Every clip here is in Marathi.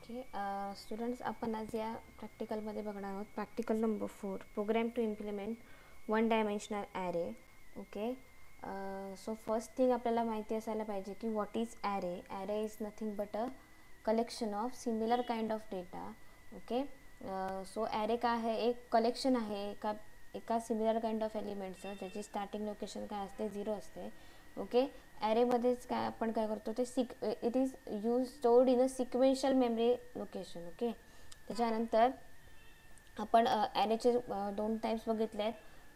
ओके स्टुडंट्स, आपण आज या प्रॅक्टिकलमध्ये बघणार आहोत. Practical number 4, program to implement one dimensional array. Okay, so first thing आपल्याला माहिती असायला पाहिजे की what is array. Array is nothing but a collection of similar kind of data. Okay, so array काय आहे? एक कलेक्शन आहे एका सिमिलर काइंड ऑफ एलिमेंट्सचं, ज्याची स्टार्टिंग लोकेशन काय असते? 0 असते. ओके, ॲरेमध्येच काय आपण काय करतो ते it is use stored in a sequential memory location. Okay, त्याच्यानंतर आपण ॲरेचे 2 टाइप्स बघितले आहेत,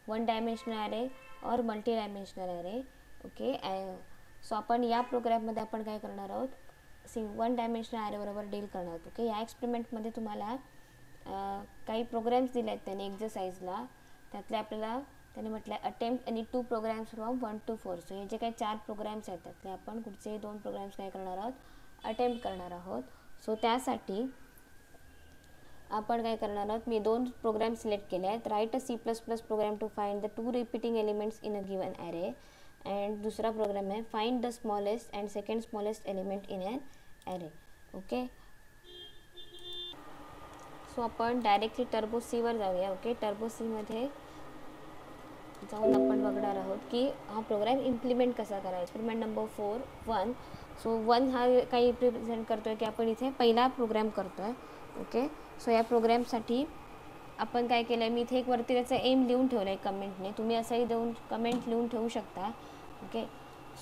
वन डायमेन्शनल ॲरे और multi dimensional array. Okay, so आपण या प्रोग्राममध्ये आपण काय करणार आहोत? वन डायमेन्शनल ॲरेबरोबर डील करणार आहोत. ओके, या एक्सपेरिमेंटमध्ये तुम्हाला काही प्रोग्राम्स दिले आहेत त्याने एक्झरसाइजला. त्यातले आपल्याला त्याने म्हटलं आहे attempt any 2 programs from 1 to 4. So हे जे काही 4 प्रोग्राम्स आहेत त्यातले आपण कुठचेही 2 प्रोग्राम्स काय करणार आहोत? अटेम्प्ट करणार आहोत. सो त्यासाठी आपण काय करणार आहोत? मी 2 प्रोग्राम सिलेक्ट केले आहेत. Write a C++ program to find the 2 repeating elements in a given array. And दुसरा प्रोग्राम आहे find the smallest and second smallest element in an array. Okay, so आपण डायरेक्टली टर्बो सीवर जाऊया. ओके, टर्बो सीमध्ये जाऊन आपण बघणार आहोत की हा प्रोग्राम इम्प्लिमेंट कसा करायचा. Experiment number 4 1. सो 1 हा काही रिप्रेझेंट करतो आहे की आपण इथे पहिला प्रोग्राम करतो आहे. ओके, सो या प्रोग्रामसाठी आपण काय केलं आहे, मी इथे एक वरती त्याचं एम लिहून ठेवलं आहे कमेंटने. तुम्ही असंही देऊन कमेंट लिहून ठेवू शकता. ओके,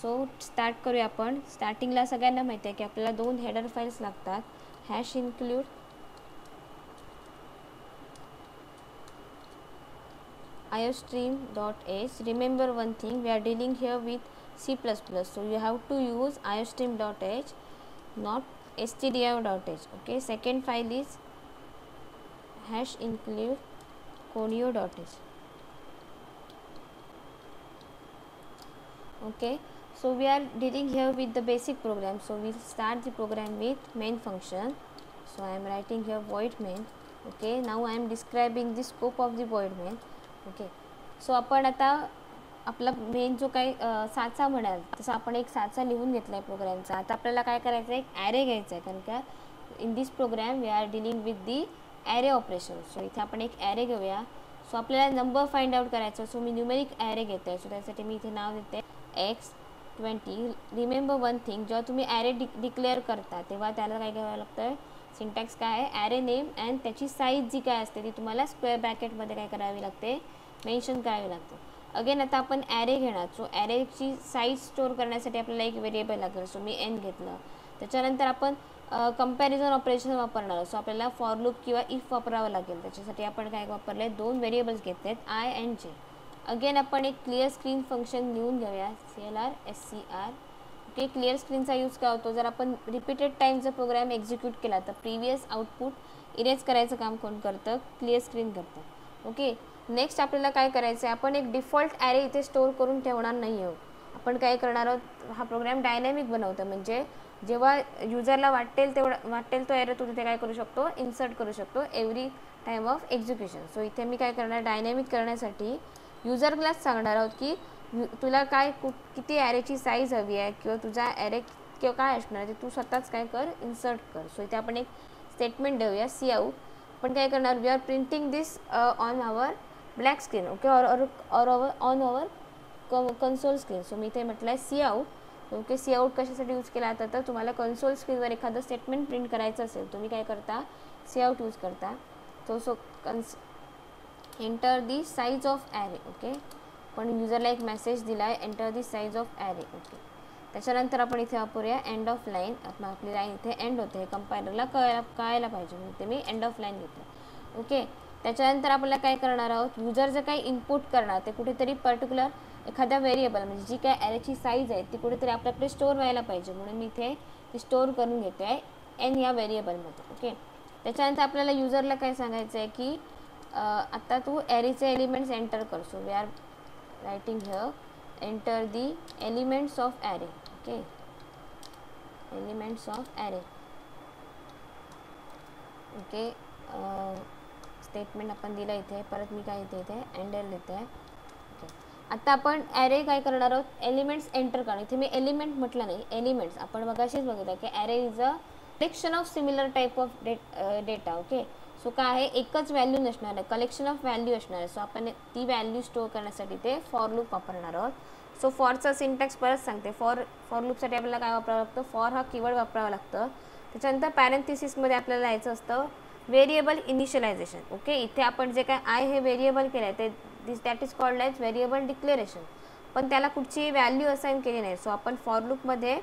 सो स्टार्ट करूया आपण. स्टार्टिंगला सगळ्यांना माहिती आहे की आपल्याला 2 हेडर फाईल्स लागतात. Hash include iostream.h. Remember one thing, we are dealing here with C++, so you have to use iostream.h, not stdio.h. okay, second file is hash include conio.h. okay, so we are dealing here with the basic program. So we'll start the program with main function. So I am writing here void main. okay, now I am describing the scope of the void main. Okay, so आपण आता आपला मेन जो काही साचा म्हणाल तसं आपण एक साचा लिहून घेतला आहे प्रोग्रामचा. आता आपल्याला काय करायचं आहे? एक ॲरे घ्यायचा आहे, कारण का in this program we are dealing with the array operation. So इथे आपण एक ॲरे घेऊया. सो आपल्याला नंबर फाइंड आउट करायचा. सो मी न्यूमेरिक ॲरे घेते. सो त्यासाठी मी इथे नाव देते x20. रिमेंबर वन थिंग, जेव्हा तुम्ही ॲरे डिक्लेअर करता तेव्हा त्याला काय करावं लागतं? सिंटॅक्स काय आहे? ॲरे नेम अँड त्याची साईज जी काय असते ती तुम्हाला स्क्वेअर ब्रॅकेटमध्ये काय करावी लागते? मेन्शन करावी लागते. अगेन आता आपण ॲरे घेणार. सो ॲरेची साईज स्टोअर करण्यासाठी आपल्याला एक व्हेरिएबल लागेल. सो मी n घेतलं. त्याच्यानंतर आपण कंपॅरिझन ऑपरेशन वापरणार. सो आपल्याला फॉर लूप किंवा इफ वापरावं लागेल. त्याच्यासाठी आपण काय वापरले? 2 व्हेरिएबल्स घेतले आहेत, आय अँड जे. अगेन आपण एक क्लिअर स्क्रीन फंक्शन लिहून घेऊया, CLR. ओके, क्लिअर स्क्रीनचा यूज काय होतो? जर आपण रिपीटेड टाइम जर प्रोग्राम एक्झिक्यूट केला तर प्रिव्हियस आउटपुट इरेज करायचं काम कोण करतं? क्लिअर स्क्रीन करतं. ओके, नेक्स्ट आपल्याला काय करायचं आहे? आपण एक डिफॉल्ट ॲरे इथे स्टोअर करून ठेवणार नाही आहोत. आपण काय करणार आहोत? हा प्रोग्राम डायनॅमिक बनवतो, म्हणजे जेव्हा युजरला वाटेल तो ॲरे तू तिथे काय करू शकतो? इन्सर्ट करू शकतो every time of execution. So इथे मी काय करणार? डायनॅमिक करण्यासाठी युजरलाच सांगणार आहोत की तुला काय किती ॲरेची साईज हवी आहे किंवा तुझा ॲरे किंवा काय असणार ते तू स्वतःच काय कर? इन्सर्ट कर. सो इथे आपण एक स्टेटमेंट देऊया, सी आऊट. आपण काय करणार? We are printing this on our black screen. Okay, or on our console screen. So मी इथे म्हटलं आहे C out. Okay, C out कशासाठी यूज केला जातं? तर तुम्हाला कन्सोल स्क्रीनवर एखादं स्टेटमेंट प्रिंट करायचं असेल तुम्ही काय करता? सी आऊट यूज करता. So enter the size of array. Okay, पण युजरला एक मेसेज दिला आहे, enter the size of array. Okay, त्याच्यानंतर आपण इथे वापरूया एंड ऑफ लाईन. आपली लाईन इथे एंड होते, हे कंपायलरला कळायला पाहिजे, म्हणून ते मी एंड ऑफ लाईन घेतलं. ओके, त्याच्यानंतर आपल्याला काय करणार आहोत? युजर जर काही इनपुट करणार ते कुठेतरी पर्टिक्युलर एखाद्या व्हेरिएबल, म्हणजे जी काय ॲरेची साईज आहे ती कुठेतरी आपल्याकडे स्टोअर व्हायला पाहिजे, म्हणून मी इथे ती स्टोअर करून घेते आहे एन या व्हेरिएबलमध्ये. ओके, त्याच्यानंतर आपल्याला युजरला काय सांगायचं आहे की आता तू ॲरेचे एलिमेंट्स एंटर कर. So we are writing here enter the elements of array. Okay, elements of array. Okay, statement आपण दिलं इथे. परत मी काय इथे एंडर देते आहे. ओके, आता आपण ॲरे काय करणार आहोत? एलिमेंट्स एंटर करणार. इथे मी एलिमेंट म्हटलं नाही, एलिमेंट्स. आपण मगाशीच बघितलं की array is a collection of similar type of data. Okay, so काय आहे, एकच व्हॅल्यू नसणार आहे, कलेक्शन ऑफ व्हॅल्यू असणार आहे. सो आपण ती व्हॅल्यू स्टोअर करण्यासाठी ते फॉर लूप वापरणार आहोत. सो फॉरचा सिंटॅक्स परत सांगते. फॉर लूपसाठी आपल्याला काय वापरावं लागतं, फॉर हा कीवर्ड वापरावा लागतं. त्याच्यानंतर पॅरेंथिसिसमध्ये आपल्याला यायचं असतं व्हेरिएबल इनिशियलायझेशन. ओके, इथे आपण जे काय आय हे व्हेरिएबल केलं आहे ते that is called as variable declaration, पण त्याला कुठची व्हॅल्यू असाइन केली नाही. सो आपण फॉर लूपमध्ये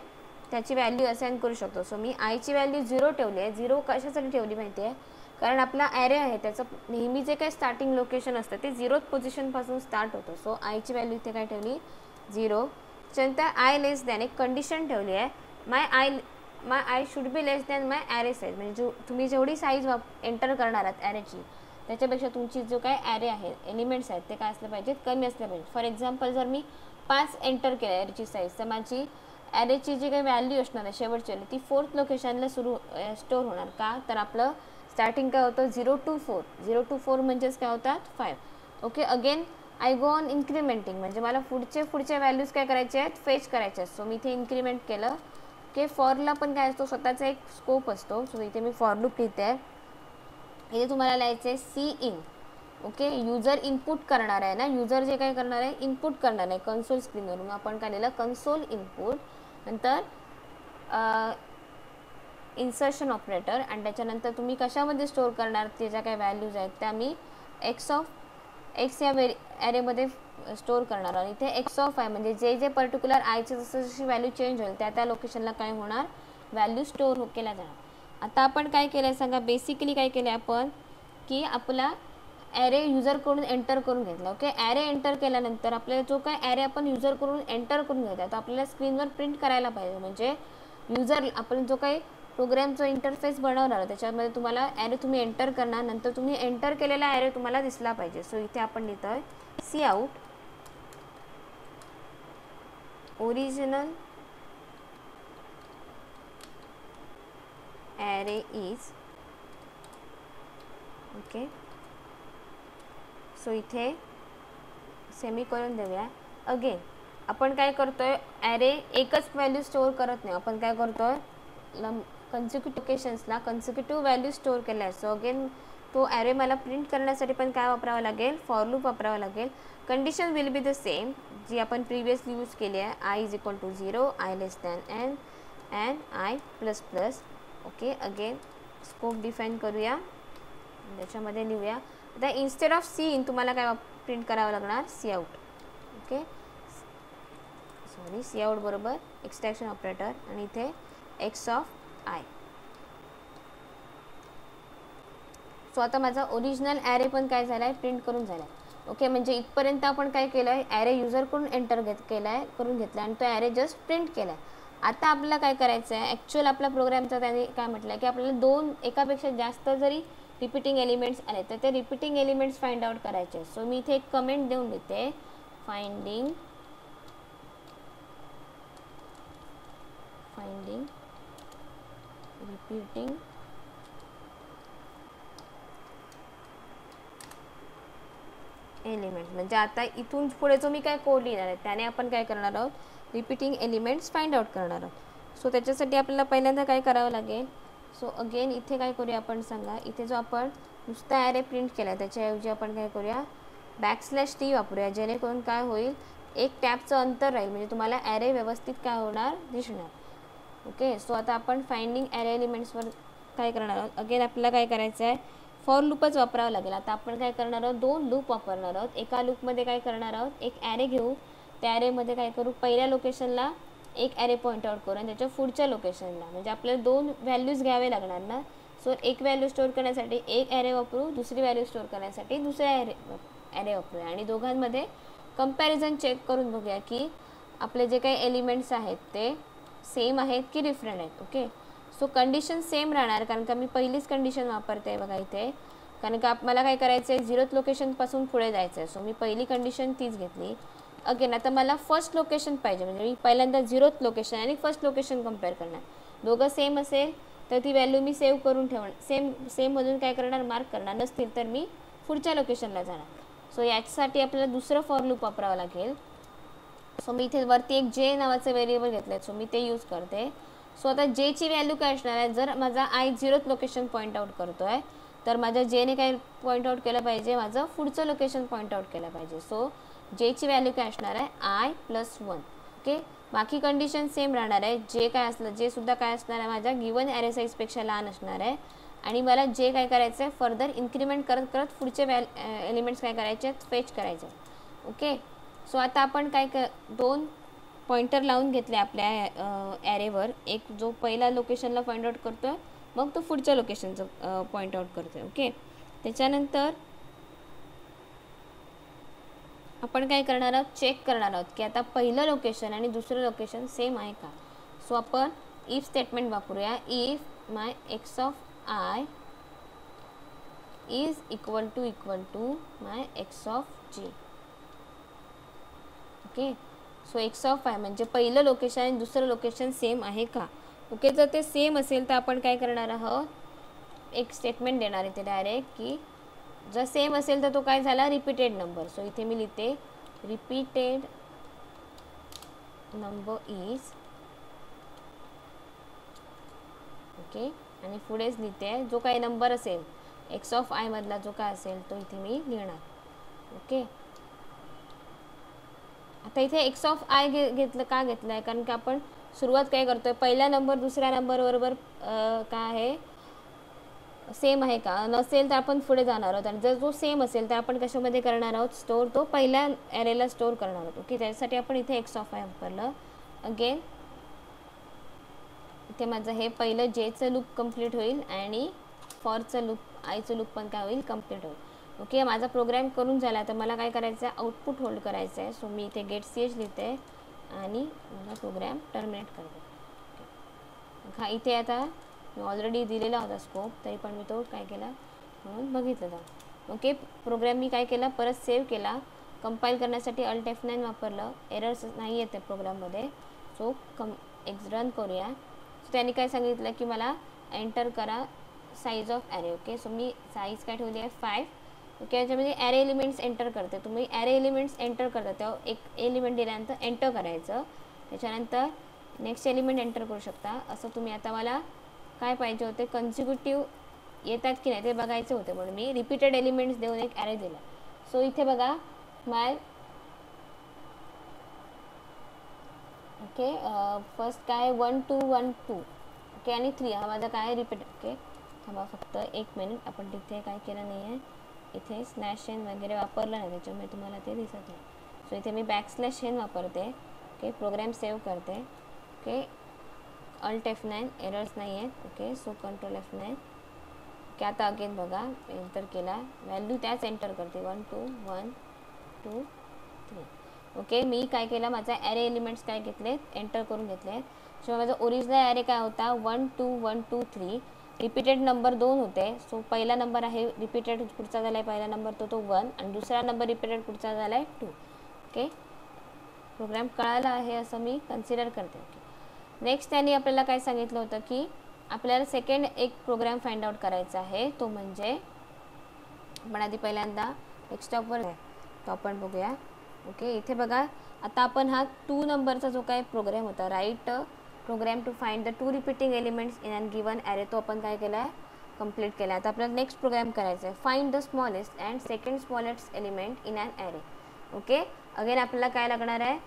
त्याची व्हॅल्यू असाइन करू शकतो. सो मी आयची व्हॅल्यू 0 ठेवली आहे. 0 कशासाठी ठेवली माहिती आहे, कारण आपला ॲरे आहे त्याचं नेहमी जे काही स्टार्टिंग लोकेशन असतं ते 0th पोझिशनपासून स्टार्ट होतं. सो आयची व्हॅल्यू इथे काय ठेवली 0. त्यानंतर आय लेस दॅन एक कंडिशन ठेवली आहे, my I should be less than my array size. म्हणजे तुम्ही जेवढी साईज एंटर करणार आहात ॲरेची त्याच्यापेक्षा तुमची जो काय ॲरे आहे एलिमेंट्स आहेत ते काय असले पाहिजेत, कमी असले पाहिजे. फॉर एक्झाम्पल जर मी 5 एंटर केलं ॲरेची साईज, तर माझी ॲरेची जी काही व्हॅल्यू असणार आहे शेवटची ती 4th लोकेशनला स्टोअर होणार. का तर आपलं स्टार्टिंग काय होतं 0 to 4. 0 to 4 म्हणजेच काय होतात 5. Okay, again I go on incrementing, म्हणजे मला पुढचे व्हॅल्यूज काय करायचे आहेत, फेच करायचे आहेत. सो मी इथे इन्क्रीमेंट केलं. ओके, फॉरला पण काय असतो स्वतःचा एक स्कोप असतो. सो इथे मी फॉर लूप लिहिते आहे. इथे तुम्हाला लिहायचं आहे C in. Okay, user input करणार आहे ना, युजर जे काय करणार आहे इनपुट करणार आहे कन्सोल स्क्रीनवरून. आपण काय लिहिलं कन्सोल इनपुट, नंतर इन्सर्शन ऑपरेटर, आणि त्याच्यानंतर तुम्ही कशामध्ये स्टोअर करणार ते ज्या काही व्हॅल्यूज आहेत त्या मी एक्स या ॲरेमध्ये स्टोअर करणार. आणि इथे एक्स ऑफ आय म्हणजे जे पर्टिक्युलर आयचे जशी व्हॅल्यू चेंज होईल त्या लोकेशनला काय होणार, व्हॅल्यू स्टोअर केल्या जाणार. आता आपण काय केलं आहे सांगा, बेसिकली काय केलं आहे आपण की आपला ॲरे युजरकडून एंटर करून घेतला. ओके, ॲरे एंटर केल्यानंतर आपल्याला जो काय ॲरे आपण युजरकडून एंटर करून घेतला तर आपल्याला स्क्रीनवर प्रिंट करायला पाहिजे. म्हणजे युजर आपण जो काही प्रोग्रामचा इंटरफेस बनवणार त्याच्यामध्ये तुम्हाला ॲरे तुम्ही एंटर करणार, नंतर तुम्ही एंटर केलेला ॲरे तुम्हाला दिसला पाहिजे. सो इथे आपण लिहितो आहे C out original array is. Okay, so इथे सेमीकोलन देऊया. अगेन आपण काय करतोय, ॲरे एकच व्हॅल्यू स्टोअर करत नाही, आपण काय करतोय कन्सिक्युटिव्ह लोकेशन्सला कन्सिक्युटिव्ह व्हॅल्यू स्टोअर केल्या. सो अगेन तो ॲरे मला प्रिंट करण्यासाठी पण काय वापरावं लागेल, फॉर लूप वापरावं लागेल. Condition will be the same जी आपण प्रिव्हियसली यूज केली आहे, I is equal to 0, I less than N and I plus plus. Okay, again scope define करूया, त्याच्यामध्ये लिहूया. आता इन्स्टेड ऑफ सी इन तुम्हाला काय प्रिंट करावं लागणार, C out. Okay, sorry, C out बरोबर एक्सट्रॅक्शन ऑपरेटर आणि इथे एक्स ऑफ आय. सो आता माझा ओरिजिनल ॲरे पण काय झाला आहे, प्रिंट करून झाला आहे. ओके, म्हणजे इथपर्यंत आपण काय केलं आहे, ॲरे युजरकडून एंटर करून घेतला आणि तो ॲरे जस्ट प्रिंट केला आहे. आता आपल्याला काय करायचं आहे, ॲक्च्युअल आपला प्रोग्रामचा त्याने काय म्हटलं आहे की आपल्याला एकापेक्षा जास्त जरी रिपीटिंग एलिमेंट्स आले तर ते रिपीटिंग एलिमेंट्स फाइंड आउट करायचे. सो मी इथे एक कमेंट देऊन देते, फाइंडिंग रिपीटिंग एलिमेंट. म्हणजे आता इथून पुढे जो मी काय कोड लिहिणार आहे त्याने आपण काय करणार आहोत, रिपीटिंग एलिमेंट्स फाइंड आउट करणार आहोत. सो त्याच्यासाठी आपल्याला पहिल्यांदा काय करावं लागेल. सो अगेन इथे काय करूया आपण सांगा, इथे जो आपण नुसता ॲरे प्रिंट केला त्याच्याऐवजी आपण काय करूया \t वापरूया, जेणेकरून काय होईल एक टॅबचं अंतर राहील, म्हणजे तुम्हाला ॲरे व्यवस्थित काय होणार दिसणार. ओके, सो आता आपण फाइंडिंग ॲरे एलिमेंट्सवर काय करणार आहोत, अगेन आपल्याला काय करायचं आहे फॉर लूपच वापरावं लागेल. आता आपण काय करणार आहोत, 2 लूप वापरणार आहोत. एका लूपमध्ये काय करणार आहोत, एक ॲरे घेऊ, त्या ॲरेमध्ये काय करू, पहिल्या लोकेशनला एक ॲरे पॉईंट आउट करू आणि त्याच्या पुढच्या लोकेशनला, म्हणजे आपल्याला 2 व्हॅल्यूज घ्यावे लागणार ना. सो एक व्हॅल्यू स्टोअर करण्यासाठी एक ॲरे वापरू, दुसरी व्हॅल्यू स्टोअर करण्यासाठी दुसऱ्या ॲरे वापरूया आणि दोघांमध्ये कंपॅरिझन चेक करून बघूया की आपले जे काही एलिमेंट्स आहेत ते सेम आहेत की डिफरंट आहेत. ओके, सो कंडिशन सेम राहणार कारण का मी पहिलीच कंडिशन वापरते बघा इथे, कारण का मला काय करायचं आहे 0th लोकेशनपासून पुढे जायचं आहे. सो मी पहिली कंडिशन तीच घेतली. अगेन आता मला फर्स्ट लोकेशन पाहिजे, म्हणजे मी पहिल्यांदा 0th लोकेशन आणि फर्स्ट लोकेशन कंपेअर करणार. दोघं सेम असेल तर ती व्हॅल्यू मी सेव्ह करून ठेवणार, सेम मधून काय करणार मार्क करणार, नसतील तर मी पुढच्या लोकेशनला जाणार. सो याच्यासाठी आपल्याला दुसरं फॉर लूप वापरावं लागेल. सो मी इथे वरती एक जे नावाचं व्हेरिएबल घेतलं आहे, सो मी ते यूज करते. सो आता जेची व्हॅल्यू काय असणार आहे, जर माझा I 0th location point out करतो आहे तर माझ्या जेने काय पॉईंट आउट केलं पाहिजे, माझं पुढचं लोकेशन पॉईंट आउट केलं पाहिजे. सो जेची व्हॅल्यू काय असणार आहे, i+1. ओके, बाकी कंडिशन सेम राहणार आहे. जे काय असलं, जे सुद्धा काय असणार आहे, माझ्या गिवन ॲरे साईजपेक्षा लहान असणार आहे. आणि मला जे काय करायचं आहे, फर्दर इन्क्रीमेंट करत करत पुढचे एलिमेंट्स काय करायचे आहेत, फेच करायचे. ओके, सो आता आपण काय दोन पॉइंटर लावून घेतले आपल्या ॲरेवर. एक जो पहिला लोकेशनला पॉईंट आउट करतो आहे, मग तो पुढच्या लोकेशनचं पॉईंट आउट करतो आहे. ओके, त्याच्यानंतर आपण काय करणार आहोत, चेक करणार आहोत की आता पहिलं लोकेशन आणि दुसरं लोकेशन सेम आहे का. सो आपण इफ स्टेटमेंट वापरूया. If my X of I is equal to my X of G. Okay, so X of I म्हणजे पहिलं लोकेशन आणि दुसरं लोकेशन सेम आहे का. ओके, जर ते सेम असेल तर आपण काय करणार आहोत, एक स्टेटमेंट देणार आहे ते डायरेक्ट की जर सेम असेल तर तो काय झाला, रिपीटेड नंबर. सो इथे मी लिहिते रिपीटेड नंबर इज. ओके, आणि पुढेच लिहिते जो काही नंबर असेल एक्स ऑफ आय मधला जो काय असेल तो इथे मी लिहिणार. ओके, आता इथे एक्स ऑफ आय घेतलं का घेतलं आहे, कारण की आपण सुरुवात काय करतोय, पहिला नंबर दुसऱ्या नंबर बरोबर काय आहे, सेम आहे का. नसेल तर आपण पुढे जाणार आहोत. आणि जर जो सेम असेल तर आपण कशामध्ये करणार आहोत, स्टोअर तो पहिल्या ॲरेला स्टोअर करणार आहोत. ओके, त्यासाठी आपण इथे एक्स ऑफ आय वापरलं. अगेन इथे माझं हे पहिलं जेचं लूप कंप्लीट होईल आणि फॉरचं लूप, आयचं लूप पण काय होईल, कंप्लीट होईल. ओके, माझा प्रोग्राम करून झाला तर मला काय करायचं आहे, आउटपुट होल्ड करायचं आहे. सो मी इथे गेट ch लिहिते आणि माझा प्रोग्राम टर्मिनेट करते. हा इथे आता मी ऑलरेडी दिलेला होता स्कोप, तरी पण मी तो काय केला म्हणून बघितलं जाऊ. ओके, प्रोग्राम मी काय केला, परत सेव्ह केला. कंपाईल करण्यासाठी Alt F9 वापरलं. एरर्स नाही येते प्रोग्राममध्ये. सो रन करूया. सो त्यांनी काय सांगितलं की मला एंटर करा size of array. Okay, so me size काय ठेवली आहे 5. ओके, याच्यामध्ये ॲरे एलिमेंट्स एंटर करते. तुम्ही ॲरे एलिमेंट्स एंटर करता तेव्हा एक एलिमेंट दिल्यानंतर एंटर करायचं, त्याच्यानंतर नेक्स्ट एलिमेंट एंटर करू शकता. असं तुम्ही आता मला काय पाहिजे होते, कन्सिक्युटिव्ह येतात की नाही ते बघायचे होते म्हणून मी रिपीटेड एलिमेंट्स देऊन एक ॲरे दिला. सो इथे बघा माय ओके फर्स्ट काय 1 2 1 2. ओके, आणि 3 हा माझा काय रिपीट. ओके, थांबा फक्त एक मिनिट, आपण तिथे काय केलं नाही आहे, इथे स्लॅश एन वगैरे वापरलं नाही त्याच्यामुळे तुम्हाला ते दिसत नाही. सो इथे मी बॅकस्लॅश एन वापरते. ओके, प्रोग्राम सेव्ह करते. ओके, Alt F9 एरर्स नाही आहेत. Okay, so control F9. Okay, आता अगेन बघा एंटर केला, व्हॅल्यू त्याच एंटर करते 1 2 1 2 3. ओके, मी काय केलं, माझा ॲरे एलिमेंट्स काय घेतले, एंटर करून घेतले. सो माझा ओरिजिनल ॲरे काय होता 1 2 1 2 3. रिपीटेड नंबर 2 होते. सो पहिला नंबर आहे रिपीटेड पुढचा झाला आहे पहिला नंबर तो 1 आणि दुसरा नंबर रिपीटेड पुढचा झाला आहे 2. ओके, प्रोग्राम कळाला आहे असं मी कन्सिडर करते. ओके, नेक्स्ट त्यांनी आपल्याला काय सांगितलं होतं की आपल्याला सेकंड एक प्रोग्राम फाइंड आउट करायचा आहे. तो म्हणजे आपण आधी पहिल्यांदा डेस्कटॉपवर आहे तो आपण बघूया. ओके, इथे बघा आता आपण हा 2 नंबरचा जो काय प्रोग्राम होता, write program to find the 2 repeating elements in an given array, तो आपण काय केला आहे, कंप्लीट केला. आता आपल्याला नेक्स्ट प्रोग्राम करायचा आहे, find the smallest and second smallest element in an array. Okay, again आपल्याला काय लागणार आहे,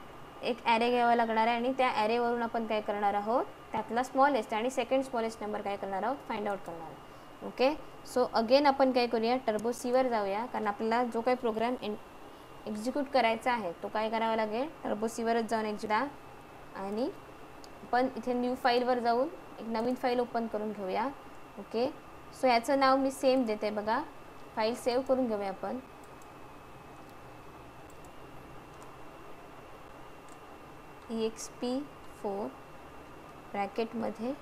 एक ॲरे घ्यावा लागणार आहे आणि त्या ॲरेवरून आपण काय करणार आहोत, त्यातला स्मॉलेस्ट आणि सेकंड स्मॉलेस्ट नंबर काय करणार आहोत, फाइंड आउट करणार आहोत. ओके, सो अगेन आपण काय करूया, टर्बो सीवर जाऊया, कारण आपल्याला जो काही प्रोग्राम एक्झिक्यूट करायचा आहे तो काय करावा लागेल, टर्बो सीवरच जाऊन एकदा आणि आपण इथे न्यू फाईलवर जाऊन एक नवीन फाईल ओपन करून घेऊया. ओके, सो याचं नाव मी सेम देते. बघा फाईल सेव्ह करून घेऊया आपण. exp4 ब्रॅकेटमध्ये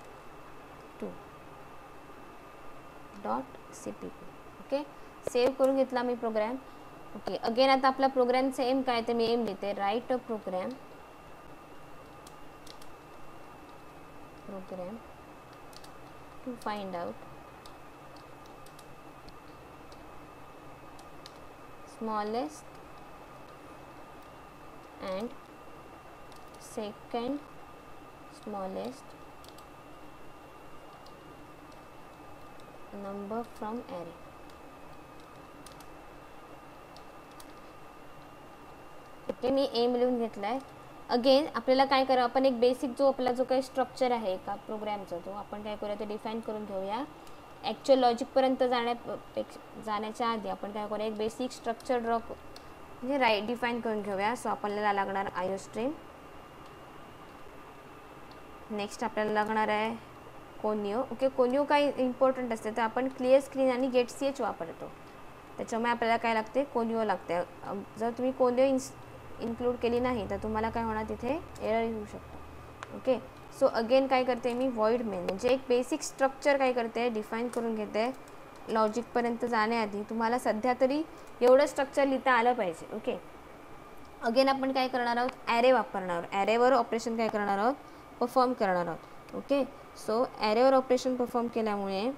2.cpp. ओके, सेव्ह करून घेतला मी प्रोग्राम. ओके, अगेन आता आपला प्रोग्रामचं एम काय ते मी एम लिहिते, write a program to find out smallest and second smallest number from array. Okay, मी एम लिहून घेतला आहे. अगेन आपल्याला काय करा, आपण एक बेसिक जो आपला जो काही स्ट्रक्चर आहे एका प्रोग्रॅमचा, तो आपण काय करूया ते डिफाईन करून घेऊया. ॲक्च्युअल लॉजिकपर्यंत जाण्याच्या आधी आपण काय करूया, एक बेसिक स्ट्रक्चर ड्रॉ म्हणजे डिफाईन करून घेऊया. सो आपल्याला लागणार आय स्ट्रीम. नेक्स्ट आपल्याला लागणार आहे कोनिओ. ओके, कोनिओ काय इम्पॉर्टंट असते तर आपण क्लिअर स्क्रीन आणि गेट सी एच वापरतो, त्याच्यामुळे आपल्याला काय लागते, कोनिओ लागते. जर तुम्ही कोनिओ इन्क्लूड केली नाही तर तुम्हाला काय होणार, तिथे एरर येऊ शकतो. ओके, सो अगेन काय करते मी, व्हॉइड मेन म्हणजे एक बेसिक स्ट्रक्चर काय करते, डिफाईन करून घेते. लॉजिकपर्यंत जाण्याआधी तुम्हाला सध्या तरी एवढं स्ट्रक्चर लिहिता आलं पाहिजे. ओके, अगेन आपण काय करणार आहोत, ॲरे वापरणार आहोत. ॲरेवर ऑपरेशन काय करणार आहोत, परफॉर्म करणार आहोत. ओके, सो ॲरेवर ऑपरेशन परफॉर्म केल्यामुळे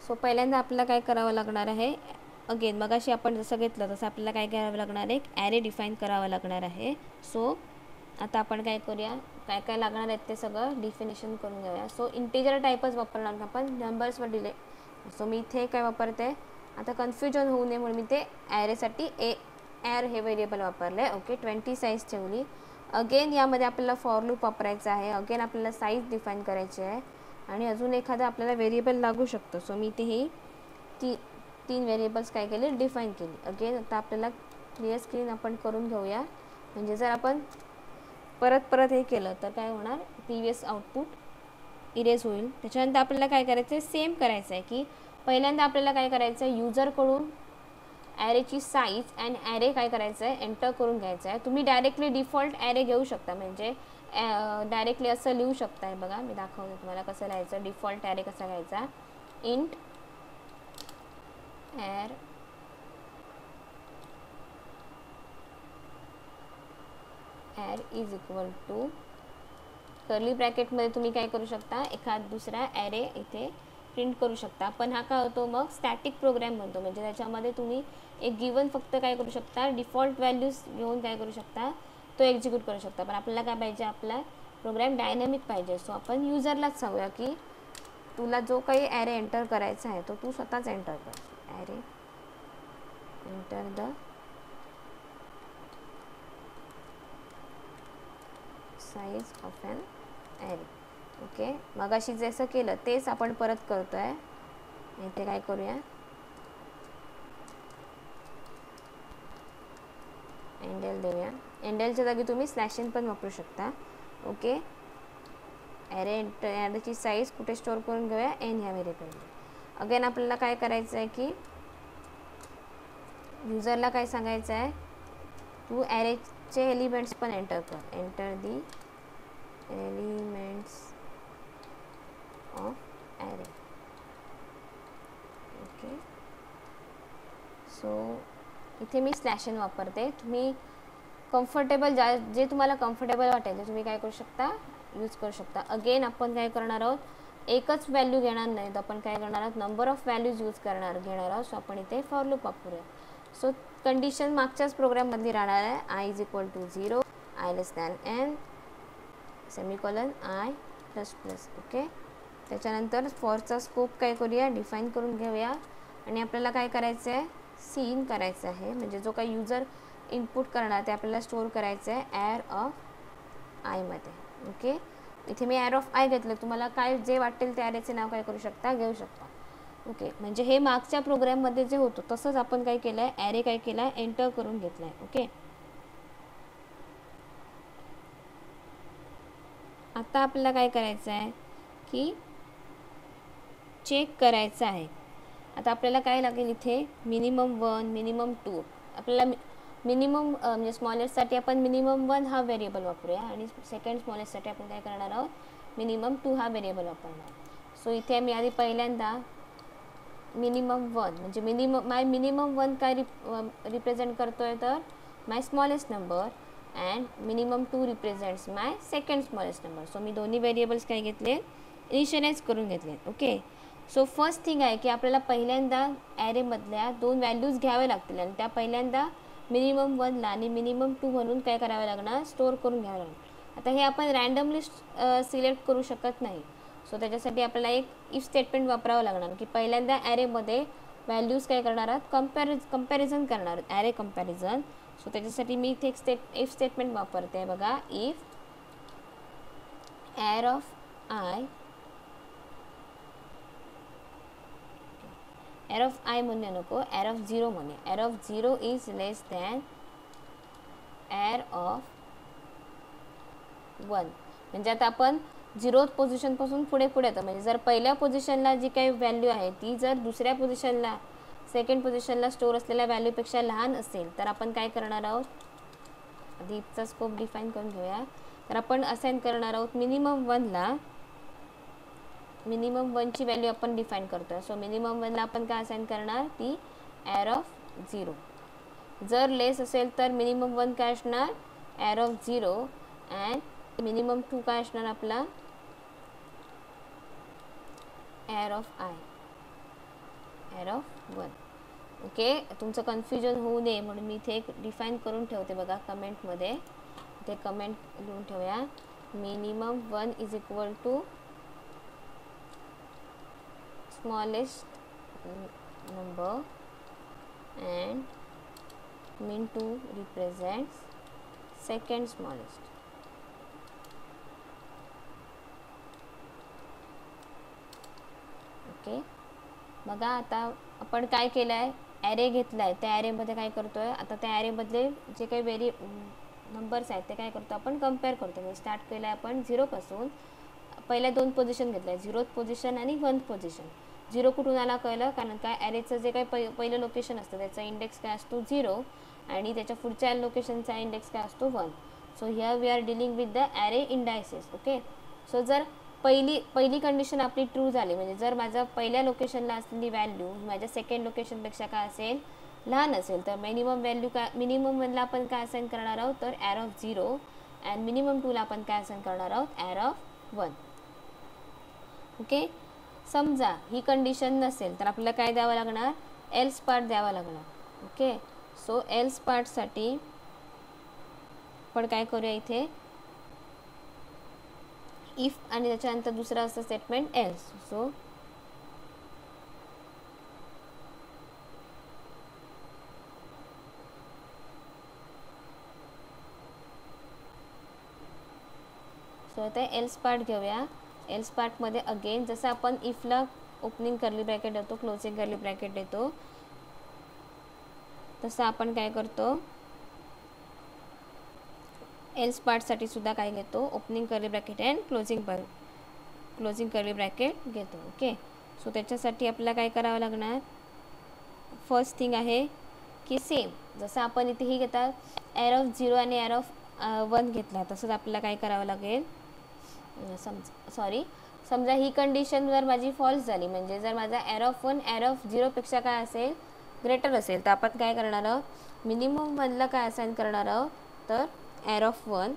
सो पहिल्यांदा आपल्याला काय करावं लागणार आहे, अगेन मगाशी आपण जसं घेतलं तसं आपल्याला काय करावं लागणार आहे, एक ॲरे डिफाईन करावं लागणार आहे. सो आता आपण काय करूया, काय काय लागणार आहेत ते सगळं डिफिनेशन करून घेऊया. सो इंटिजर टाईपच वापरणार आपण, नंबर्सवर डिले. सो मी इथे काय वापरते, आता कन्फ्युजन होऊ नये म्हणून मी ते ॲरेसाठी ॲर हे व्हेरिएबल वापरले. ओके, 20 साईज ठेवली. अगेन यामध्ये आपल्याला फॉर लूप वापरायचं आहे. अगेन आपल्याला साईज डिफाईन करायची आहे आणि अजून एखादं आपल्याला व्हेरिएबल लागू शकतो. सो मी इथे ही तीन व्हेरिएबल्स काय केले, डिफाईन केली. अगेन आता आपल्याला क्लिअर स्क्रीन आपण करून घेऊया, म्हणजे जर आपण परत हे केलं तर काय होणार, प्रिवियस आउटपुट इरेज होईल. त्याच्यानंतर आपल्याला काय करायचं आहे, सेम करायचं आहे की पहिल्यांदा आपल्याला काय करायचं आहे, युजरकडून ॲरेची साईज अँड ॲरे काय करायचं आहे, एंटर करून घ्यायचं आहे. तुम्ही डायरेक्टली डिफॉल्ट ॲरे घेऊ शकता, म्हणजे डायरेक्टली असं लिहू शकताय. बघा मी दाखवते तुम्हाला कसं लिहायचं, डिफॉल्ट ॲरे कसा घ्यायचा, int arr is equal to curly ब्रॅकेटमध्ये तुम्ही काय करू शकता, एखाद दुसरा ॲरे इथे प्रिंट करू शकता. पण हा काय होतो, मग स्टॅटिक प्रोग्राम बनतो, म्हणजे त्याच्यामध्ये तुम्ही एक गिवन फक्त काय करू शकता, डिफॉल्ट व्हॅल्यूज घेऊन काय करू शकता, तो एक्झिक्यूट करू शकता. पण आपल्याला काय पाहिजे, आपला प्रोग्राम डायनॅमिक पाहिजे. सो आपण युजरलाच सांगूया की तुला जो काही ॲरे एंटर करायचा आहे तो तू स्वतःच एंटर कर. Array enter the size of an array. Okay, मगाशी जसं केलं तेच आपण परत करतो आहे. इथे काय करूया, एंडेल देऊया. एंडेलच्या जागी तुम्ही स्लॅश इन पण वापरू शकता. ओके, ॲरेची साईज कुठे स्टोअर करून घेऊया, एन ह्या व्हेरिएबलमध्ये. अगेन आपल्याला काय करायचं आहे की युजरला काय सांगायचं आहे, तू ॲरेचे एलिमेंट्स पण एंटर कर. Enter the elements of array. Okay, so इथे मी स्लॅश इन वापरते. तुम्ही कम्फर्टेबल जे तुम्हाला कम्फर्टेबल वाटेल ते तुम्ही काय करू शकता, यूज करू शकता. अगेन आपण काय करणार आहोत, एकच व्हॅल्यू घेणार नाही तर आपण काय करणार आहोत, नंबर ऑफ व्हॅल्यूज घेणार आहोत. सो आपण इथे फॉर लूप वापरूया. सो कंडिशन मागच्याच प्रोग्राममधली राहणार आहे, I is equal to 0, I less than N, semicolon I plus plus. Okay, त्याच्यानंतर फॉरचा स्कोप काय करूया, डिफाईन करून घेऊया. आणि आपल्याला काय करायचं आहे, सीन करायचं आहे, म्हणजे जो काही युजर इनपुट करणार ते आपल्याला स्टोअर करायचं आहे ॲर ऑफ आयमध्ये. ओके, इथे मी ॲर ऑफ आय घेतलं, तुम्हाला काय जे वाटेल त्या ॲरेचे नाव काय करू शकता, घेऊ शकता. ओके, म्हणजे हे मागच्या प्रोग्राममध्ये जे होतं तसंच आपण काय केलं आहे, ॲरे काय केला आहे, एंटर करून घेतला आहे. ओके, आता आपल्याला काय करायचं आहे की चेक करायचं आहे. आता आपल्याला काय लागेल, इथे मिनिमम 1, मिनिमम 2. आपल्याला मिनिमम म्हणजे स्मॉलेस्टसाठी आपण मिनिमम 1 हा व्हेरिएबल वापरूया आणि सेकंड स्मॉलेस्टसाठी आपण काय करणार आहोत, मिनिमम 2 हा व्हेरिएबल वापरणार. सो इथे मी आधी पहिल्यांदा मिनिमम 1 म्हणजे मिनिमम 1 काय रिप्रेझेंट करतोय, तर my smallest number, and minimum 2 represents my second smallest number. So मी दोन्ही व्हेरिएबल्स काय घेतले, इनिशियलाइज करून घेतले. ओके, सो फर्स्ट थिंग आहे की आपल्याला पहिल्यांदा ॲरेमधल्या 2 व्हॅल्यूज घ्याव्या लागतील आणि त्या पहिल्यांदा मिनिमम 1ला आणि मिनिमम 2 म्हणून काय करावं लागणार, स्टोअर करून घ्यावं लागणार. आता हे आपण रँडमली सिलेक्ट करू शकत नाही. सो त्याच्यासाठी आपल्याला एक इफ स्टेटमेंट वापरावं लागणार की पहिल्यांदा ॲरेमध्ये व्हॅल्यूज काय करणार आहात, कंपॅरिझन करणार, ॲरे कंपॅरिझन. सो त्याच्यासाठी मी इथे एक इफ स्टेटमेंट वापरते बघा. If air of I, air of I म्हणूया नको, ॲर ऑफ 0 म्हणूया. Air of 0 is less than air of 1. म्हणजे आता आपण 0th पोझिशनपासून पुढे येतो. म्हणजे जर पहिल्या पोझिशनला जी काही व्हॅल्यू आहे ती जर दुसऱ्या पोझिशनला, सेकंड पोझिशनला स्टोअर असलेल्या व्हॅल्यूपेक्षा लहान असेल तर आपण काय करणार आहोत, आधी इथचा स्कोप डिफाईन करून घेऊया. तर आपण असाइन करणार आहोत मिनिमम 1ला, मिनिमम 1ची व्हॅल्यू आपण डिफाईन करतोय. सो मिनिमम 1ला आपण काय असाइन करणार, ती ॲर ऑफ 0. जर लेस असेल तर मिनिमम 1 काय असणार, ॲर ऑफ 0 अँड मिनिमम 2 काय असणार आपला, air of I, air of 1. Okay, तुमचं कन्फ्युजन होऊ नये म्हणून मी इथे एक डिफाईन करून ठेवते बघा कमेंटमध्ये. इथे कमेंट लिहून ठेवूया, minimum 1 is equal to smallest number and min2 represents second smallest. Okay, बघा आता आपण काय केलं आहे, ॲरे घेतला आहे, त्या ॲरेमध्ये काय करतो आहे, आता त्या ॲरेमधले जे काही नंबर्स आहेत ते काय करतो आपण, कम्पेअर करतो. म्हणजे स्टार्ट केलं आहे आपण 0पासून, पहिल्या 2 पोझिशन घेतल्या, 0th पोझिशन आणि 1th पोझिशन. 0 कुठून आला कळलं, कारण काय ॲरेचं जे काही पहिलं लोकेशन असतं त्याचा इंडेक्स काय असतो 0 आणि त्याच्या पुढच्या लोकेशनचा इंडेक्स काय असतो 1. So here we are dealing with the array indices. Okay, so जर पहिली कंडिशन आपली ट्रू झाली, म्हणजे जर माझा पहिल्या लोकेशनला असलेली व्हॅल्यू माझ्या सेकंड लोकेशनपेक्षा काय असेल, लहान असेल, तर मिनिमम व्हॅल्यू काय, मिनिमम 1ला आपण काय असाइन करणार आहोत, तर ॲर ऑफ 0 अँड मिनिमम 2ला आपण काय असाइन करणार आहोत, ॲर ऑफ 1. ओके, समजा ही कंडिशन नसेल तर आपल्याला काय द्यावं लागणार, एल्स पार्ट द्यावा लागणार. ओके, सो एल्स पार्टसाठी आपण काय करूया, इथे इफ आणि त्याच्यानंतर दुसरं असं स्टेटमेंट एल्स. सो आता एल्स पार्ट घेऊया. एल्स पार्टमध्ये अगेन जसं आपण इफला ओपनिंग कर्ली ब्रॅकेट देतो, क्लोजिंग कर्ली ब्रॅकेट देतो, तसं आपण काय करतो, एल्स पार्टसाठी सुद्धा काय घेतो, opening curly bracket and closing curly bracket घेतो. ओके, सो त्याच्यासाठी आपल्याला काय करावं लागणार, फर्स्ट थिंग आहे की सेम जसं आपण इथेही घेतात ॲर ऑफ 0 आणि ॲर ऑफ 1 घेतला, तसंच आपल्याला काय करावं लागेल, समजा ही कंडिशन जर माझी फॉल्स झाली, म्हणजे जर माझा ॲर ऑफ 1 ॲर ऑफ 0 पेक्षा काय असेल, ग्रेटर असेल, तर आपण काय करणार आहोत, मिनिमम 1ला काय असाइन करणार आहोत, तर ॲर ऑफ 1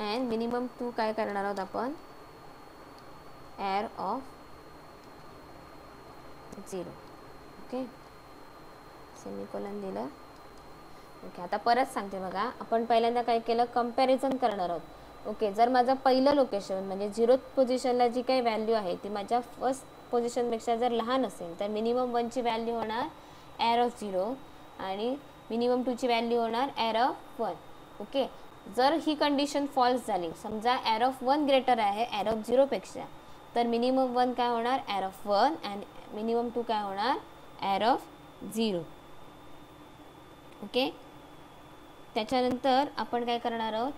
अँड मिनिमम 2 काय करणार आहोत आपण, ॲर ऑफ 0. ओके, सेमिकोलन दिलं. ओके, आता परत सांगते बघा, आपण पहिल्यांदा काय केलं, कंपॅरिझन करणार आहोत. ओके, जर माझं पहिलं लोकेशन म्हणजे 0th पोझिशनला जी काही व्हॅल्यू आहे ती माझ्या फर्स्ट पोझिशनपेक्षा जर लहान असेल तर मिनिमम 1ची व्हॅल्यू होणार ॲर ऑफ 0 आणि मिनिमम 2ची व्हॅल्यू होणार ॲर ऑफ 1. ओके, जर ही कंडिशन फॉल्स झाली, समजा ॲर ऑफ 1 ग्रेटर आहे ॲर ऑफ 0 पेक्षा, तर मिनिमम 1 काय होणार, ॲर ऑफ 1 अँड मिनिमम 2 काय होणार, ॲर ऑफ 0. ओके, त्याच्यानंतर आपण काय करणार आहोत,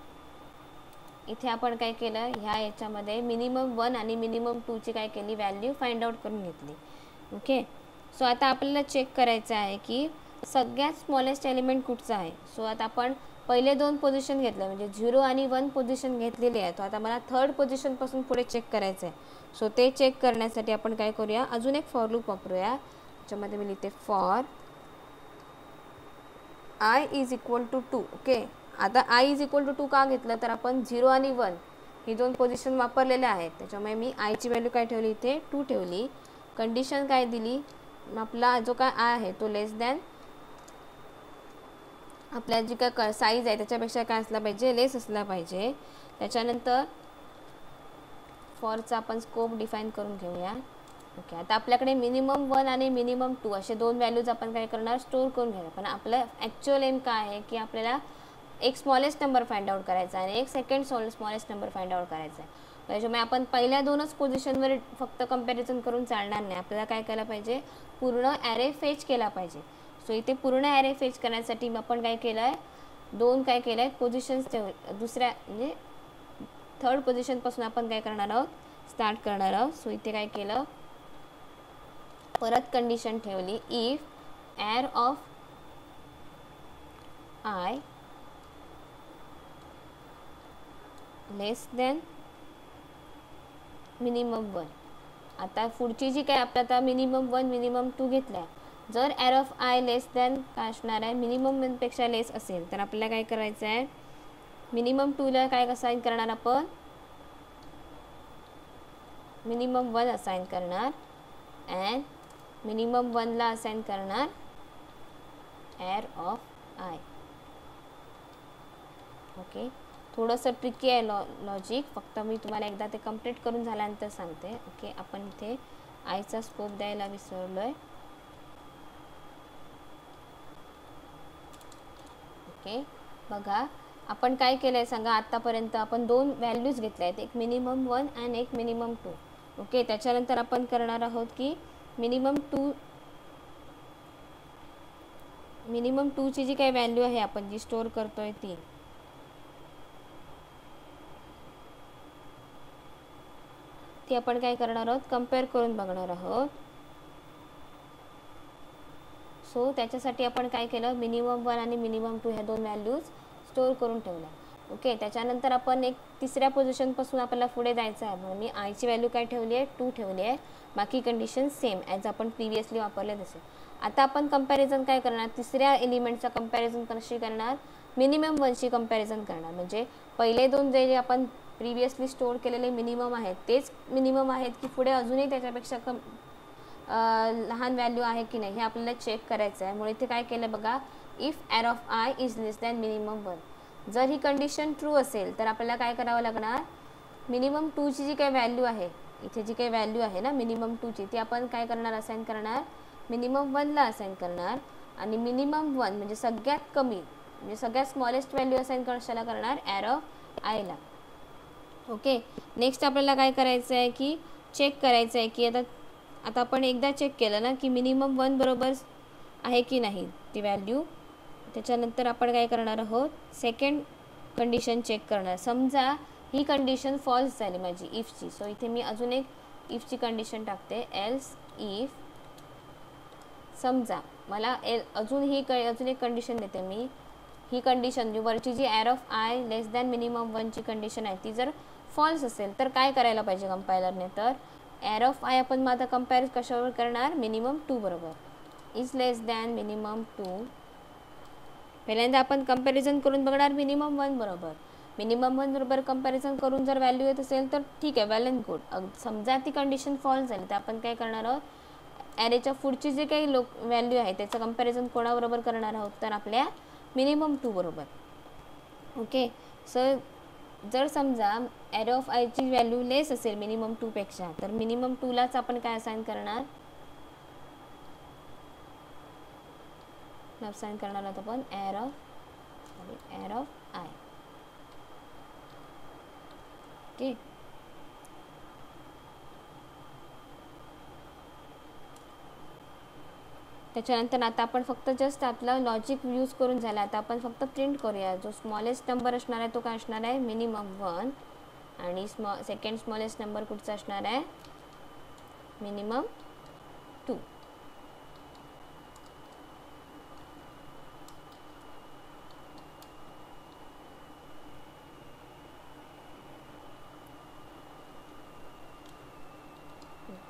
इथे आपण काय केलं, ह्या याच्यामध्ये मिनिमम 1 आणि मिनिमम 2ची काय केली व्हॅल्यू फाइंड आउट करून घेतली. ओके, सो आता आपल्याला चेक करायचं आहे की सगळ्यात स्मॉलेस्ट एलिमेंट कुठचा आहे. सो आता आपण पहिले 2 पोझिशन घेतलं, म्हणजे 0 आणि 1 पोझिशन घेतलेली आहे, तो आता मला 3rd पोझिशनपासून पुढे चेक करायचं आहे. सो ते चेक करण्यासाठी आपण काय करूया, अजून एक फॉर लूप वापरूया. त्याच्यामध्ये मी लिहिते for i is equal to 2. Okay, आता i इज इक्वल टू 2 का घेतलं, तर आपण 0 आणि 1 ही दोन पोझिशन वापरलेल्या आहेत, त्याच्यामुळे मी आयची व्हॅल्यू काय ठेवली इथे 2 ठेवली. कंडिशन काय दिली, आपला जो काय आय आहे तो लेस दॅन आपल्या जी काय साईज आहे त्याच्यापेक्षा काय असला पाहिजे, लेस असला पाहिजे. त्याच्यानंतर फॉरचा आपण स्कोप डिफाईन करून घेऊया. ओके, आता आपल्याकडे मिनिमम 1 आणि मिनिमम 2 असे दोन व्हॅल्यूज आपण काय करणार, स्टोअर करून घेणार. पण आपलं ॲक्च्युअल एम काय आहे की आपल्याला एक स्मॉलेस्ट नंबर फाइंड आउट करायचा आहे आणि एक second smallest number find out करायचा आहे. त्याच्यामुळे आपण पहिल्या दोनच पोझिशनवर फक्त कंपॅरिझन करून चालणार नाही, आपल्याला काय केलं पाहिजे, पूर्ण ॲरे फेच केला पाहिजे. सो इथे पूर्ण ॲरे फेच करण्यासाठी आपण काय केलं आहे, दोन काय केलं आहे पोझिशन्स दुसऱ्या म्हणजे थर्ड पोझिशनपासून आपण काय करणार आहोत, स्टार्ट करणार आहोत. सो इथे काय केलं, परत कंडिशन ठेवली, if air of I less than minimum 1. आता पुढची जी काय आपल्या आता मिनिमम 1 मिनिमम 2 घेतला आहे, जर air of I less than काय असणार आहे, मिनिमम 1 पेक्षा लेस असेल तर आपल्याला काय करायचं आहे, मिनिमम 2ला काय असाइन करणार, आपण मिनिमम 1 असाइन करणार अँड मिनिमम 1ला असाइन करणार ॲर ऑफ आय. ओके, थोडंसं ट्रिकी आहे लॉजिक, फक्त मी तुम्हाला एकदा ते कंप्लीट करून झाल्यानंतर सांगते. ओके, आपण इथे आयचा स्कोप द्यायला विसरलो आहे. ओके, बघा आपण काय केलं आहे सांगा, आत्तापर्यंत आपण दोन व्हॅल्यूज घेतल्या आहेत, एक मिनिमम 1 आणि एक मिनिमम 2. ओके, त्याच्यानंतर आपण करणार आहोत की मिनिमम 2ची जी काही व्हॅल्यू आहे आपण जी स्टोअर करतोय ती आपण काय करणार आहोत, कम्पेअर करून बघणार आहोत. सो त्याच्यासाठी आपण काय केलं, मिनिमम 1 आणि मिनिमम 2 ह्या दोन व्हॅल्यूज स्टोअर करून ठेवल्या. ओके, त्याच्यानंतर आपण एक तिसऱ्या पोझिशनपासून आपल्याला पुढे जायचं आहे, म्हणून मी आयची व्हॅल्यू काय ठेवली आहे, 2 ठेवली आहे. बाकी कंडिशन सेम ॲज आपण प्रिव्हियसली वापरले तसे. आता आपण कंपॅरिझन काय करणार, तिसऱ्या एलिमेंटचा कंपॅरिझन कशी करणार, मिनिमम 1शी कंपॅरिझन करणार. म्हणजे पहिले दोन जे आपण प्रिव्हियसली स्टोअर केलेले मिनिमम आहेत तेच मिनिमम आहेत की पुढे अजूनही त्याच्यापेक्षा लहान व्हॅल्यू आहे की नाही हे आपल्याला चेक करायचं आहे. म्हणून इथे काय केलं बघा, if air of I is less than minimum 1. जर ही कंडिशन ट्रू असेल तर आपल्याला काय करावं लागणार, मिनिमम 2ची जी काही व्हॅल्यू आहे, इथे जी काही व्हॅल्यू आहे ना मिनिमम 2ची, ती आपण काय करणार, असाइन करणार मिनिमम 1ला असाइन करणार. आणि मिनिमम 1 म्हणजे सगळ्यात कमी म्हणजे सगळ्यात स्मॉलेस्ट व्हॅल्यू असाइन कशाला करणार, ॲर ऑफ आयला. ओके, नेक्स्ट आपल्याला काय करायचं आहे की चेक करायचं आहे की आता आपण एकदा चेक केलं ना की मिनिमम 1 बरोबर आहे की नाही ती व्हॅल्यू, त्याच्यानंतर आपण काय करणार आहोत, सेकंड कंडिशन चेक करणार. समजा ही कंडिशन फॉल्स झाली माझी इफची, सो इथे मी अजून एक इफची कंडिशन टाकते, एल्स इफ, समजा मला अजून एक कंडिशन देते मी, ही कंडिशन म्हणजे वरची जी arr of I less than minimum 1ची कंडिशन आहे ती जर फॉल्स असेल तर काय करायला पाहिजे कंपायलरने, तर ॲर ऑफ आय आपण माझा कंपेअर कशावर करणार, मिनिमम 2 बरोबर, इज लेस दॅन मिनिमम 2. पहिल्यांदा आपण कंपॅरिझन करून बघणार मिनिमम 1 बरोबर, मिनिमम 1 बरोबर कंपॅरिझन करून जर व्हॅल्यू येत असेल तर ठीक आहे, वेल अँड गुड. समजा ती कंडिशन फॉल्स झाली तर आपण काय करणार आहोत, ॲरेच्या पुढची जी काही व्हॅल्यू आहे त्याचं कंपॅरिझन कोणाबरोबर करणार आहोत, तर आपल्या मिनिमम 2 बरोबर. ओके, सर जर समजा ॲरे ऑफ आयची व्हॅल्यू लेस असेल मिनिमम 2पेक्षा तर मिनिमम 2लाच आपण काय असाइन करणार, असाइन करणार आहोत आपण ॲर ऑफ आय. ओके, त्याच्यानंतर आता आपण फक्त जस्ट आपला लॉजिक यूज करून झाला. आता आपण फक्त प्रिंट करूया, जो स्मॉलेस्ट नंबर असणार आहे तो काय असणार आहे, मिनिमम 1, आणि सेकंड स्मॉलेस्ट नंबर कुठचा असणार आहे, मिनिमम 2.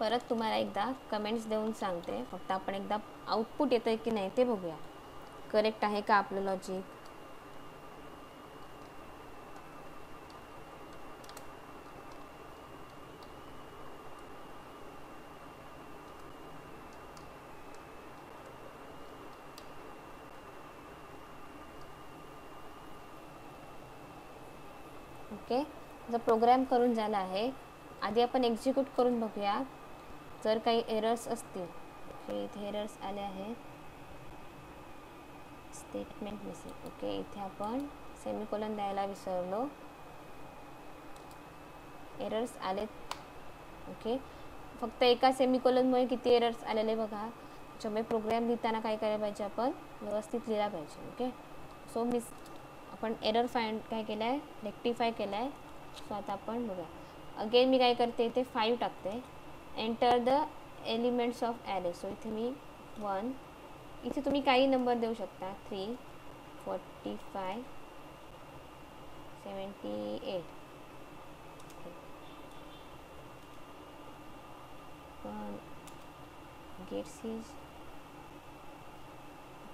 परत तुम्हाला एकदा कमेंट्स देऊन सांगते, फक्त आपण एकदा आउटपुट येतं की नाही ते बघूया, करेक्ट आहे का आपलं लॉजिक. ओके, जर प्रोग्राम करून झाला आहे, आधी आपण एक्झिक्यूट करून बघूया जर काही एरर्स असतील. ओके, इथे एरर्स आले आहेत, स्टेटमेंट मिसिंग. ओके, इथे आपण सेमिकोलन द्यायला विसरलो, एरर्स आलेत. ओके, फक्त एका सेमिकोलनमुळे किती एरर्स आलेले बघा. त्याच्यामुळे प्रोग्राम लिहिताना काय करायला पाहिजे, आपण व्यवस्थित लिहिला पाहिजे. ओके, सो आपण एरर काय केलं आहे, रेक्टिफाय केलं आहे. सो आता आपण बघा, अगेन मी काय करते, इथे 5 टाकते. Enter the elements of array. So इथे मी 1, इथे तुम्ही काही नंबर देऊ शकता, 3, 45, 78.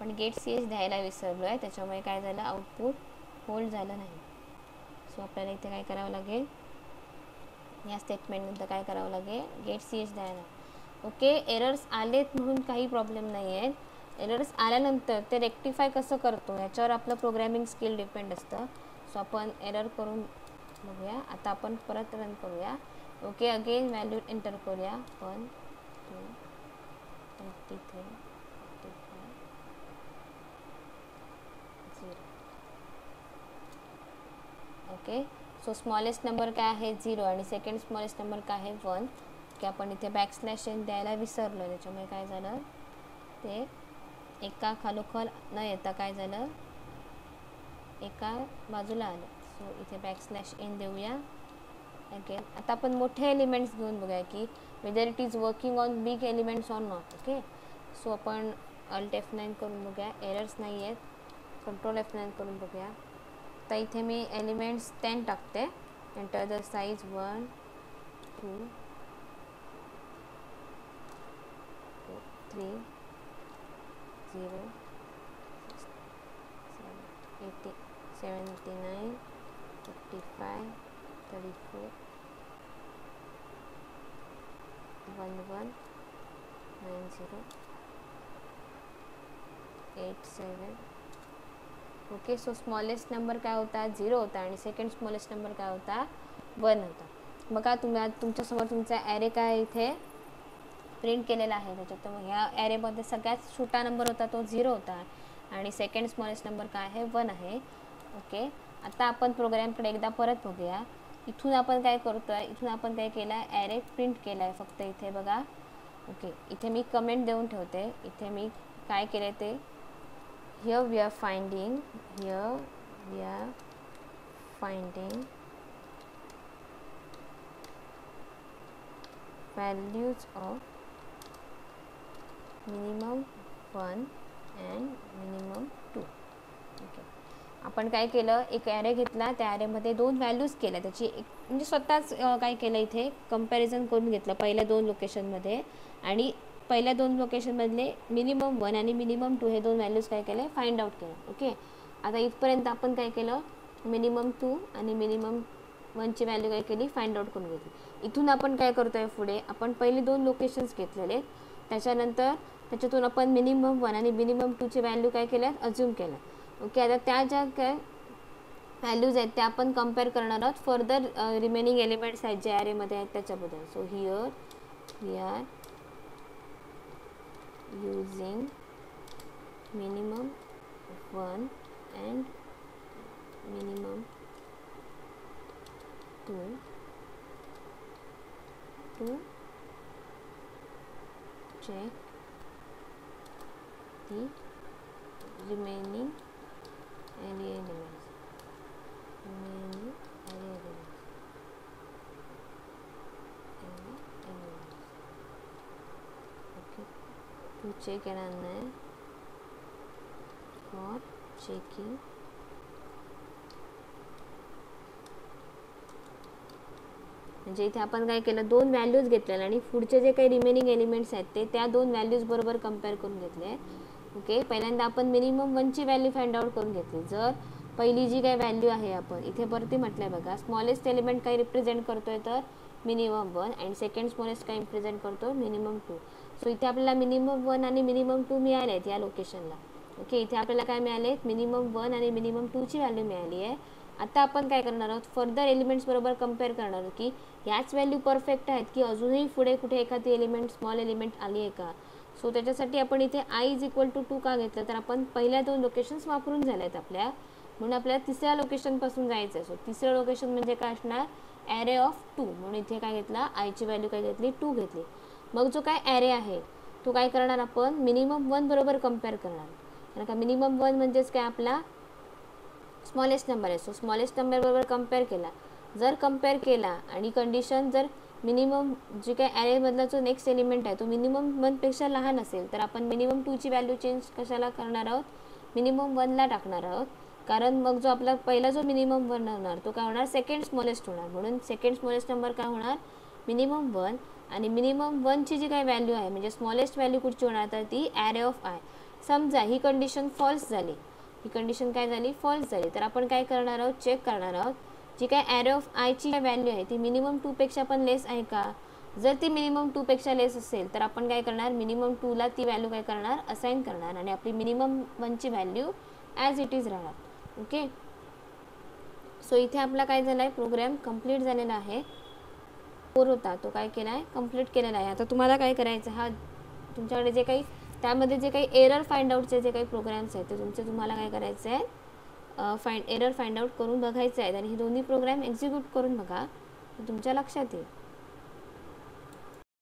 पण गेट सीएच द्यायला विसरलो आहे, त्याच्यामुळे काय झालं, आउटपुट होल्ड झालं नाही. सो आपल्याला इथे काय करावं लागेल, या स्टेटमेंटनंतर काय करावं लागेल, गेट सीएच द्यायला. ओके, एरर्स आलेत म्हणून काही प्रॉब्लेम नाही आहे. एरर्स आल्यानंतर ते रेक्टिफाय कसं करतो याच्यावर आपलं प्रोग्रॅमिंग स्किल डिपेंड असतं. सो आपण एरर करून बघूया. आता आपण परत रन करूया. ओके, अगेन व्हॅल्यू एंटर करूया, 1, 2, 23, 45, 0. ओके, सो स्मॉलेस्ट नंबर काय आहे, 0, आणि सेकंड स्मॉलेस्ट नंबर काय आहे, 1. की आपण इथे # द्यायला विसरलो, त्याच्यामुळे काय झालं, ते एका खालोखाल न येता काय झालं, एका बाजूला आलं. सो इथे \n देऊया. अगेन आता आपण मोठे एलिमेंट्स घेऊन बघूया की whether it is working on big elements or not. Okay, so आपण Alt F9 करून बघूया, एरर्स नाही आहेत. Ctrl F9 करून बघूया. तर इथे मी एलिमेंट्स 10 टाकते. Enter the size 1, 2, 3, 0, 80, 79, 55, 34, 11, 90, 87. Okay, so smallest number काय होता, 0 होता, आणि सेकंड स्मॉलेस्ट नंबर काय होता, 1 होता. बघा तुमच्यासमोर तुमचा ॲरे काय इथे प्रिंट केलेला आहे. त्याच्यात मग ह्या ॲरेमध्ये सगळ्यात छोटा नंबर होता तो 0 होता, आणि सेकंड स्मॉलेस्ट नंबर काय आहे, 1 आहे. ओके, आता आपण प्रोग्रामकडे एकदा परत बघूया. इथून आपण काय करतो आहे, इथून आपण काय केलं आहे, ॲरे प्रिंट केला आहे फक्त इथे बघा. ओके, इथे मी कमेंट देऊन ठेवते. इथे मी काय केलं ते, here we are finding values of minimum 1 and minimum 2. Okay, आपण काय केलं, एक ॲरे घेतला, त्या ॲरेमध्ये 2 व्हॅल्यूज केल्या, त्याची एक म्हणजे स्वतःच काय केलं, इथे कंपॅरिझन करून घेतलं पहिल्या 2 लोकेशनमध्ये, आणि पहिल्या 2 लोकेशनमधले मिनिमम 1 आणि मिनिमम 2 हे 2 व्हॅल्यूज काय केले, फाइंड आउट केले. ओके, आता इथपर्यंत आपण काय केलं, मिनिमम 2 आणि मिनिमम 1ची व्हॅल्यू काय केली, फाइंड आउट करून घेतली. इथून आपण काय करतोय, पुढे आपण पहिले 2 लोकेशन्स घेतलेले, त्याच्यानंतर त्याच्यातून आपण मिनिमम 1 आणि मिनिमम 2ची व्हॅल्यू काय केल्या, अज्युम केल्या. ओके, आता त्या ज्या काय व्हॅल्यूज आहेत त्या आपण कम्पेअर करणार आहोत फर्दर रिमेनिंग एलिमेंट्स आहेत जे ॲरेमध्ये आहेत त्याच्याबद्दल. So here we are using minimum 1 and minimum 2 to check the remaining array elements. Okay, to check and for checking म्हणजे इथे आपण काय केलं, 2 व्हॅल्यूज घेतलेल्या आणि पुढचे जे काही रिमेनिंग एलिमेंट्स आहेत ते त्या 2 व्हॅल्यूज बरोबर कंपेअर करून घेतले. ओके, पहिल्यांदा आपण मिनिमम 1ची व्हॅल्यू फाइंड आउट करून घेतली. जर पहिली जी काही व्हॅल्यू आहे, आपण इथे वरती म्हटलंय बघा, स्मॉलेस्ट एलिमेंट काही रिप्रेझेंट करतोय तर मिनिमम 1 आणि सेकंड स्मॉलेस्ट काही रिप्रेझेंट करतो मिनिमम 2. सो इथे आपल्याला मिनिमम 1 आणि मिनिमम 2 मिळाले आहेत या लोकेशनला. ओके, इथे आपल्याला काय मिळाले, मिनिमम 1 आणि मिनिमम 2ची व्हॅल्यू मिळाली आहे, आता आपण काय करणार आहोत, फर्दर एलिमेंट्स बरोबर कम्पेअर करणार आहोत की याच व्हॅल्यू परफेक्ट आहेत की अजूनही पुढे कुठे एखादी एलिमेंट स्मॉल एलिमेंट आली आहे का. सो त्याच्यासाठी आपण इथे i इज इक्वल टू 2 का घेतलं, तर आपण पहिल्या 2 लोकेशन्स वापरून झाले आहेत आपल्या, म्हणून आपल्याला तिसऱ्या लोकेशनपासून जायचं आहे. सो तिसरं लोकेशन म्हणजे काय असणार, ॲरे ऑफ 2. म्हणून इथे काय घेतला, आयची व्हॅल्यू काय घेतली, 2 घेतली. मग जो काय ॲरे आहे तो काय करणार, आपण मिनिमम 1 बरोबर कम्पेअर करणार, कारण का मिनिमम 1 म्हणजेच काय आपला स्मॉलेस्ट नंबर आहे. सो स्मॉलेस्ट नंबर बरोबर कम्पेअर केला. जर कम्पेअर केला आणि कंडिशन जर मिनिमम जे काय ॲरेमधला जो नेक्स्ट एलिमेंट आहे तो मिनिमम 1पेक्षा लहान असेल, तर आपण मिनिमम 2ची व्हॅल्यू चेंज कशाला करणार आहोत, मिनिमम 1ला टाकणार आहोत. कारण मग जो आपला पहिला जो मिनिमम 1 होणार तो काय होणार, सेकंड स्मॉलेस्ट होणार. म्हणून सेकंड स्मॉलेस्ट नंबर काय होणार, मिनिमम 1. आणि मिनिमम 1ची जी काही व्हॅल्यू आहे म्हणजे स्मॉलेस्ट व्हॅल्यू कुठची होणार, तर ती ॲरे ऑफ आय. समजा ही कंडिशन फॉल्स झाली, ही कंडिशन काय झाली, फॉल्स झाली, तर आपण काय करणार आहोत, चेक करणार आहोत जी काय ॲरे ऑफ आयची व्हॅल्यू आहे ती मिनिमम 2पेक्षा पण लेस आहे का. जर ती मिनिमम 2पेक्षा लेस असेल तर आपण काय करणार, मिनिमम 2ला ती व्हॅल्यू काय करणार, असाइन करणार आणि आपली मिनिमम 1ची व्हॅल्यू ॲज इट इज राहणार. ओके. सो इथे आपला काय झाला आहे, प्रोग्राम कंप्लीट झालेला आहे. 4 होता तो काय केला आहे, कंप्लीट केलेला आहे. आता तुम्हाला काय करायचं, हा तुमच्याकडे जे काही त्यामध्ये जे काही एरर फाइंड आउटचे जे काही प्रोग्राम्स आहेत ते तुम्हाला काय करायचं आहे, एरर फाइंड आउट करून बघायचं आहे आणि हे दोन्ही प्रोग्राम एक्झिक्यूट करून बघा, तुमच्या लक्षात येईल.